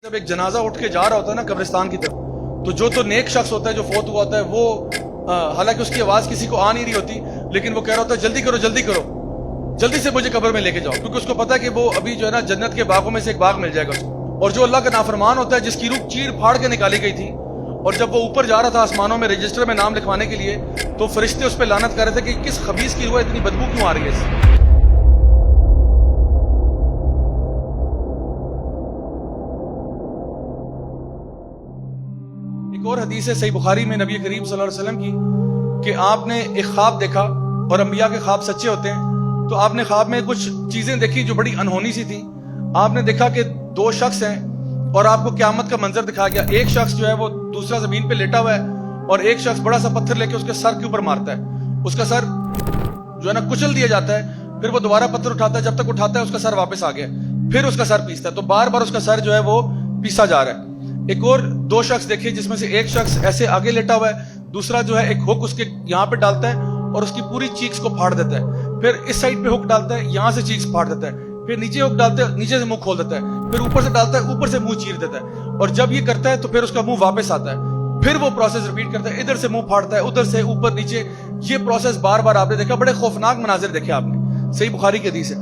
جب ایک جنازہ اٹھ کے جا رہا ہوتا ہے نا قبرستان کی طرف، تو جو تو نیک شخص ہوتا ہے جو فوت ہوا ہوتا ہے وہ حالانکہ اس کی آواز کسی کو آ نہیں رہی ہوتی، لیکن وہ کہہ رہا ہوتا ہے جلدی کرو جلدی کرو، جلدی سے مجھے قبر میں لے کے جاؤ، کیونکہ اس کو پتا ہے کہ وہ ابھی جو ہے نا جنت کے باغوں میں سے ایک باغ مل جائے گا اس کو۔ اور جو اللہ کا نافرمان ہوتا ہے جس کی روح چیر پھاڑ کے نکالی گئی تھی، اور جب وہ اوپر جا رہا تھا آسمانوں میں رجسٹر میں نام لکھوانے کے لیے، تو فرشتے اس پہ لعنت کر رہے تھے کہ کس خبیث کی روح اتنی بدبو کیوں آ رہی ہے اس سے۔ ایک اور حدیث ہے صحیح بخاری میں نبی کریم صلی اللہ علیہ وسلم کی کہ آپ نے ایک خواب دیکھا، اور انبیاء کے خواب سچے ہوتے ہیں، تو آپ نے خواب میں کچھ چیزیں دیکھی جو بڑی انہونی سی تھی۔ آپ نے دیکھا کہ دو شخص ہیں اور آپ کو قیامت کا منظر دکھا گیا۔ ایک شخص جو ہے وہ دوسرا زمین پہ لیٹا ہوا ہے، اور ایک شخص بڑا سا پتھر لے کے اس کے سر کے اوپر مارتا ہے، اس کا سر جو ہے نا کچل دیا جاتا ہے، پھر وہ دوبارہ پتھر اٹھاتا ہے، جب تک اٹھاتا ہے اس کا سر واپس آ گیا، پھر اس کا سر پیستا ہے، تو بار بار اس کا سر جو ہے وہ پیسا جا رہا ہے۔ ایک اور دو شخص دیکھے جس میں سے ایک شخص ایسے آگے لیٹا ہوا ہے، دوسرا جو ہے ایک ہک اس کے یہاں پہ ڈالتا ہے اور اس کی پوری چیکس کو پھاڑ دیتا ہے، پھر اس سائڈ پہ ہک ڈالتا ہے، یہاں سے چیکس پھاڑ دیتا ہے، پھر نیچے ہک ڈالتا ہے، نیچے سے منہ کھول دیتا ہے، پھر اوپر سے ڈالتا ہے، اوپر سے منہ چیر دیتا ہے، اور جب یہ کرتا ہے تو پھر اس کا منہ واپس آتا ہے، پھر وہ پروسیس ریپیٹ کرتا ہے، ادھر سے منہ پھاڑتا ہے، ادھر سے اوپر نیچے، یہ پروسیس بار بار آپ نے دیکھا۔ بڑے خوفناک مناظر دیکھے آپ نے، صحیح بخاری کی حدیث ہے۔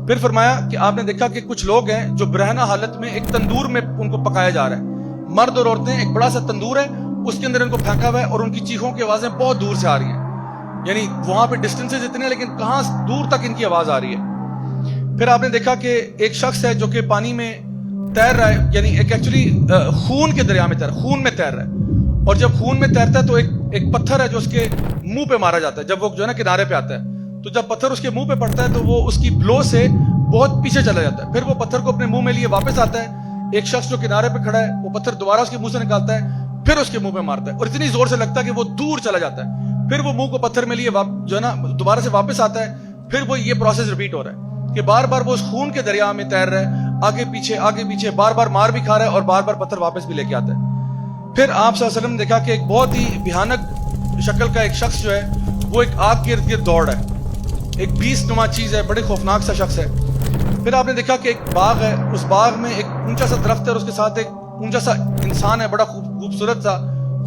پھر فرمایا کہ آپ نے دیکھا کہ کچھ لوگ ہیں جو برہنہ حالت میں ایک تندور میں ان کو پکایا جا رہا ہے، مرد اور عورتیں، ایک بڑا سا تندور ہے، اس کے اندر ان کو پھینکا ہوا ہے، اور ان کی چیخوں کی آوازیں بہت دور سے آ رہی ہیں، یعنی وہاں پہ ڈسٹینسز اتنے ہیں لیکن کہاں دور تک ان کی آواز آ رہی ہے۔ پھر آپ نے دیکھا کہ ایک شخص ہے جو کہ پانی میں تیر رہا ہے، یعنی ایک ایکچولی خون کے دریا میں خون میں تیر رہا ہے، اور جب خون میں تیرتا ہے تو ایک پتھر ہے جو اس کے منہ پہ مارا جاتا ہے، جب وہ جو ہے نا کنارے پہ آتا ہے، تو جب پتھر اس کے منہ پہ پڑتا ہے تو وہ اس کی بلو سے بہت پیچھے چلا جاتا ہے، پھر وہ پتھر کو اپنے منہ میں لیے واپس آتا ہے، ایک شخص جو کنارے پہ کھڑا ہے وہ پتھر دوبارہ اس کے منہ سے نکالتا ہے، پھر اس کے منہ پہ مارتا ہے، اور اتنی زور سے لگتا ہے کہ وہ دور چلا جاتا ہے، پھر وہ منہ کو پتھر میں لیے جو ہے نا دوبارہ سے واپس آتا ہے، پھر وہ یہ پروسیس ریپیٹ ہو رہا ہے کہ بار بار وہ اس خون کے دریا میں تیر رہا ہے، آگے پیچھے بار بار مار بھی کھا رہا ہے اور بار بار پتھر واپس بھی لے کے آتا ہے۔ پھر آپ صلی اللہ علیہ وسلم نے دیکھا کہ ایک بہت ہی بھیانک شکل کا ایک شخص جو ہے وہ ایک آگ کے ارد گرد دوڑ ہے، ایک بیست نما چیز ہے، بڑے خوفناک سا شخص ہے۔ پھر آپ نے دیکھا کہ ایک باغ ہے، اس باغ میں ایک اونچا سا درخت ہے اور اس کے ساتھ ایک اونچا سا انسان ہے، بڑا خوبصورت سا،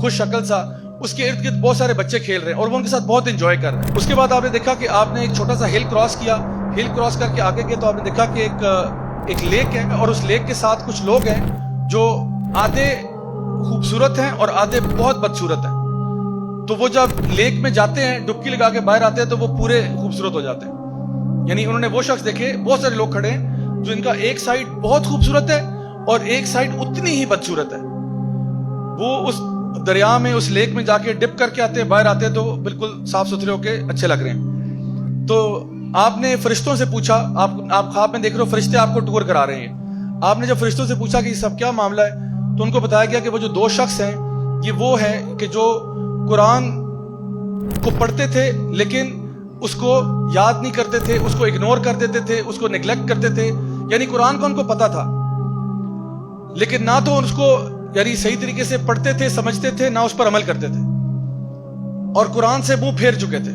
خوش شکل سا، اس کے ارد گرد بہت سارے بچے کھیل رہے ہیں اور وہ ان کے ساتھ بہت انجوائے کر رہے ہیں۔ اس کے بعد آپ نے دیکھا کہ آپ نے ایک چھوٹا سا ہل کراس کیا، ہل کراس کر کے آگے گئے تو آپ نے دیکھا کہ ایک لیک ہے، اور اس لیک کے ساتھ کچھ لوگ ہیں جو آدھے خوبصورت ہیں اور آدھے بہت بدصورت ہیں، تو وہ جب لیک میں جاتے ہیں ڈبکی لگا کے باہر آتے ہیں تو وہ پورے خوبصورت ہو جاتے ہیں، یعنی انہوں نے وہ شخص دیکھے، بہت سارے لوگ کھڑے ہیں جو ان کا ایک سائڈ بہت خوبصورت ہے اور ایک سائڈ اتنی ہی بدصورت ہے، وہ اس دریا میں اس لیک میں جا کے ڈپ کر کے آتے ہیں، باہر آتے ہیں تو بالکل صاف ستھرے ہو کے اچھے لگ رہے ہیں۔ تو آپ نے فرشتوں سے پوچھا، آپ خواب میں دیکھ رہے ہو فرشتے آپ کو ٹور کرا رہے ہیں، آپ نے جب فرشتوں سے پوچھا کہ یہ سب کیا معاملہ ہے تو ان کو بتایا گیا کہ وہ جو دو شخص ہیں یہ وہ ہیں کہ جو قرآن کو پڑھتے تھے لیکن اس کو یاد نہیں کرتے تھے، اس کو اگنور کر دیتے تھے، اس کو نیگلیکٹ کرتے تھے، یعنی قرآن کو ان کو پتا تھا لیکن نہ تو اس کو یعنی صحیح طریقے سے پڑھتے تھے، سمجھتے تھے، نہ اس پر عمل کرتے تھے، اور قرآن سے منہ پھیر چکے تھے،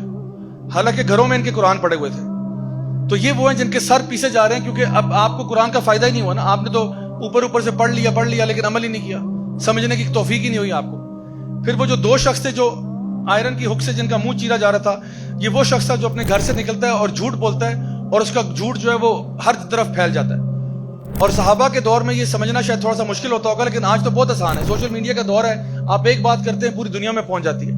حالانکہ گھروں میں ان کے قرآن پڑھے ہوئے تھے۔ تو یہ وہ ہیں جن کے سر پیسے جا رہے ہیں، کیونکہ اب آپ کو قرآن کا فائدہ ہی نہیں ہوا نا، آپ نے تو اوپر سے پڑھ لیا لیکن عمل ہی نہیں کیا، سمجھنے کی توفیق ہی نہیں ہوئی آپ کو۔ پھر وہ جو دو شخص تھے جو آئرن کی ہک سے جن کا منہ چیرا جا رہا تھا، یہ وہ شخص تھا جو اپنے گھر سے نکلتا ہے اور جھوٹ بولتا ہے، اور اس کا جھوٹ جو ہے وہ ہر طرف پھیل جاتا ہے، اور صحابہ کے دور میں یہ سمجھنا شاید تھوڑا سا مشکل ہوتا ہوگا، لیکن آج تو بہت آسان ہے، سوشل میڈیا کا دور ہے، آپ ایک بات کرتے ہیں پوری دنیا میں پہنچ جاتی ہے۔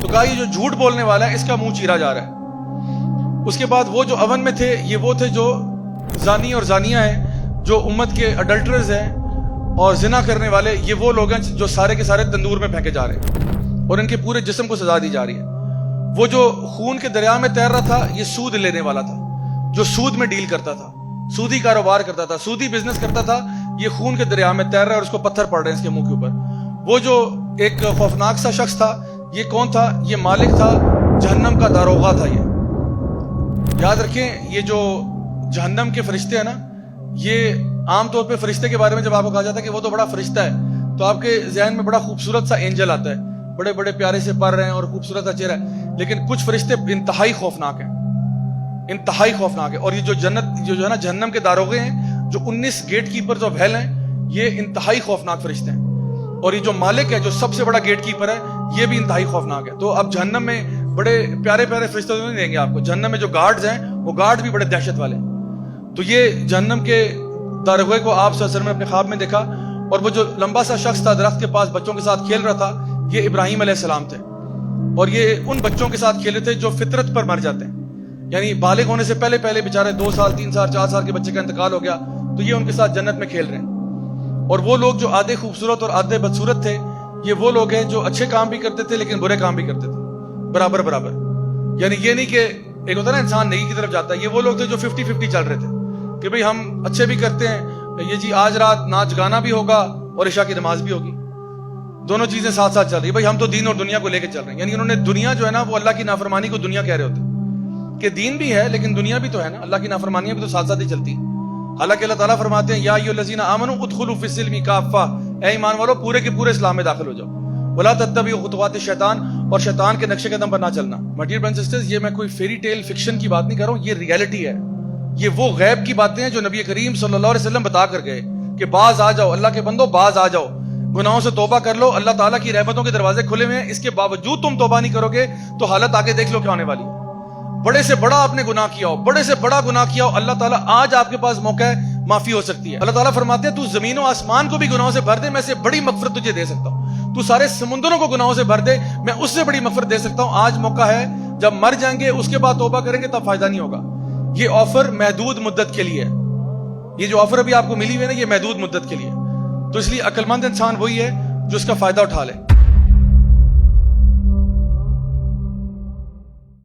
تو کہا یہ جو جھوٹ بولنے والا ہے اس کا منہ چیرا جا رہا ہے۔ اس کے بعد وہ جو اون میں تھے یہ وہ تھے جو زانی اور زانیہ ہیں، جو امت کے اڈلٹرز ہیں اور زنا کرنے والے، یہ وہ لوگ ہیں جو سارے کے سارے تندور میں پھینکے جا رہے ہیں اور ان کے پورے جسم کو سزا دی جا رہی ہے۔ وہ جو خون کے دریا میں تیر رہا تھا یہ سود لینے والا تھا، جو سود میں ڈیل کرتا تھا، سودی کاروبار کرتا تھا، سودی بزنس کرتا تھا، یہ خون کے دریا میں تیر رہا ہے اور اس کو پتھر پڑ رہے ہیں اس کے منہ کے اوپر۔ وہ جو ایک خوفناک سا شخص تھا یہ کون تھا؟ یہ مالک تھا، جہنم کا داروغہ تھا۔ یہ یاد رکھیں، یہ جو جہنم کے فرشتے ہیں نا، یہ عام طور پہ فرشتے کے بارے میں جب آپ کو کہا جاتا ہے کہ وہ تو بڑا فرشتہ ہے تو آپ کے ذہن میں بڑا خوبصورت سا اینجل آتا ہے، بڑے بڑے پیارے سے پر رہے ہیں اور خوبصورت سا چہرہ ہے، لیکن کچھ فرشتے انتہائی خوفناک ہیں، انتہائی خوفناک ہے۔ اور یہ جو جنت جو ہے نا جہنم کے داروغے ہیں، جو 19 گیٹ کیپرز آف ہیل ہیں، یہ انتہائی خوفناک فرشتے ہیں، اور یہ جو مالک ہے، جو سب سے بڑا گیٹ کیپر ہے، یہ بھی انتہائی خوفناک ہے. تو اب جہنم میں بڑے پیارے پیارے فرشتے تو نہیں دیں گے آپ کو، جہنم میں جو گارڈز ہیں وہ گارڈ بھی بڑے دہشت والے. تو یہ جہنم کے داروغے کو آپ صلی اللہ علیہ وسلم نے اپنے خواب میں دیکھا، اور وہ جو لمبا سا شخص تھا درخت کے پاس بچوں کے ساتھ کھیل رہا تھا، یہ ابراہیم علیہ السلام تھے. اور یہ ان بچوں کے ساتھ کھیلے تھے جو فطرت پر مر جاتے ہیں، یعنی بالغ ہونے سے پہلے پہلے بیچارے 2 سال 3 سال 4 سال کے بچے کا انتقال ہو گیا، تو یہ ان کے ساتھ جنت میں کھیل رہے ہیں. اور وہ لوگ جو آدھے خوبصورت اور آدھے بدصورت تھے، یہ وہ لوگ ہیں جو اچھے کام بھی کرتے تھے لیکن برے کام بھی کرتے تھے برابر برابر. یعنی یہ نہیں کہ ایک ہوتا ہے نا انسان نیکی کی طرف جاتا ہے، یہ وہ لوگ تھے جو 50-50 چل رہے تھے کہ بھئی ہم اچھے بھی کرتے ہیں، یہ جی آج رات ناچ گانا بھی ہوگا اور عشاء کی نماز بھی ہوگی، دونوں چیزیں ساتھ ساتھ چل رہی ہیں. بھئی ہم تو دین اور دنیا کو لے کے چل رہے ہیں. یعنی انہوں نے دنیا جو ہے نا وہ اللہ کی نافرمانی کو دنیا کہہ رہے ہوتے ہیں کہ دین بھی ہے لیکن دنیا بھی تو ہے نا، اللہ کی نافرمانیاں بھی تو ساتھ ساتھ ہی چلتی ہیں. حالانکہ اللہ تعالیٰ فرماتے ہیں یا ایھا الذین آمنوا ادخلوا فی السلم کافہ، اے ایمان والو پورے کے پورے اسلام میں داخل ہو جاؤ. ولا تتبعوا خطوات الشیطان، اور شیطان کے نقش قدم پر نہ چلنا. مائی ڈیئر سسٹرز، یہ میں کوئی فیری ٹیل فکشن کی بات نہیں کر رہا ہوں، یہ ریئلٹی ہے. یہ وہ غیب کی باتیں ہیں جو نبی کریم صلی اللہ علیہ وسلم بتا کر گئے کہ باز آ جاؤ، اللہ کے بندو باز آ جاؤ، گناہوں سے توبہ کر لو، اللہ تعالیٰ کی رحمتوں کے دروازے کھلے ہوئے ہیں. اس کے باوجود تم توبہ نہیں کرو گے تو حالت آگے دیکھ لو کیا ہونے والی ہے. بڑے سے بڑا آپ نے گناہ کیا ہو، بڑے سے بڑا گناہ کیا ہو، اللہ تعالیٰ آج آپ کے پاس موقع ہے، معافی ہو سکتی ہے. اللہ تعالیٰ فرماتے ہیں تو زمین و آسمان کو بھی گناہوں سے بھر دے، میں سے بڑی مغفرت تجھے دے سکتا ہوں. تو سارے سمندروں کو گناہوں سے بھر دے، میں اس سے بڑی مغفرت دے سکتا ہوں. آج موقع ہے، جب مر جائیں گے اس کے بعد توبہ کریں گے تب فائدہ نہیں ہوگا. یہ آفر محدود مدت کے لیے ہے، یہ جو آفر ابھی آپ کو ملی ہوئی ہے نا، یہ محدود مدت کے لیے. تو اس لیے عقل مند انسان وہی ہے جو اس کا فائدہ اٹھا لے.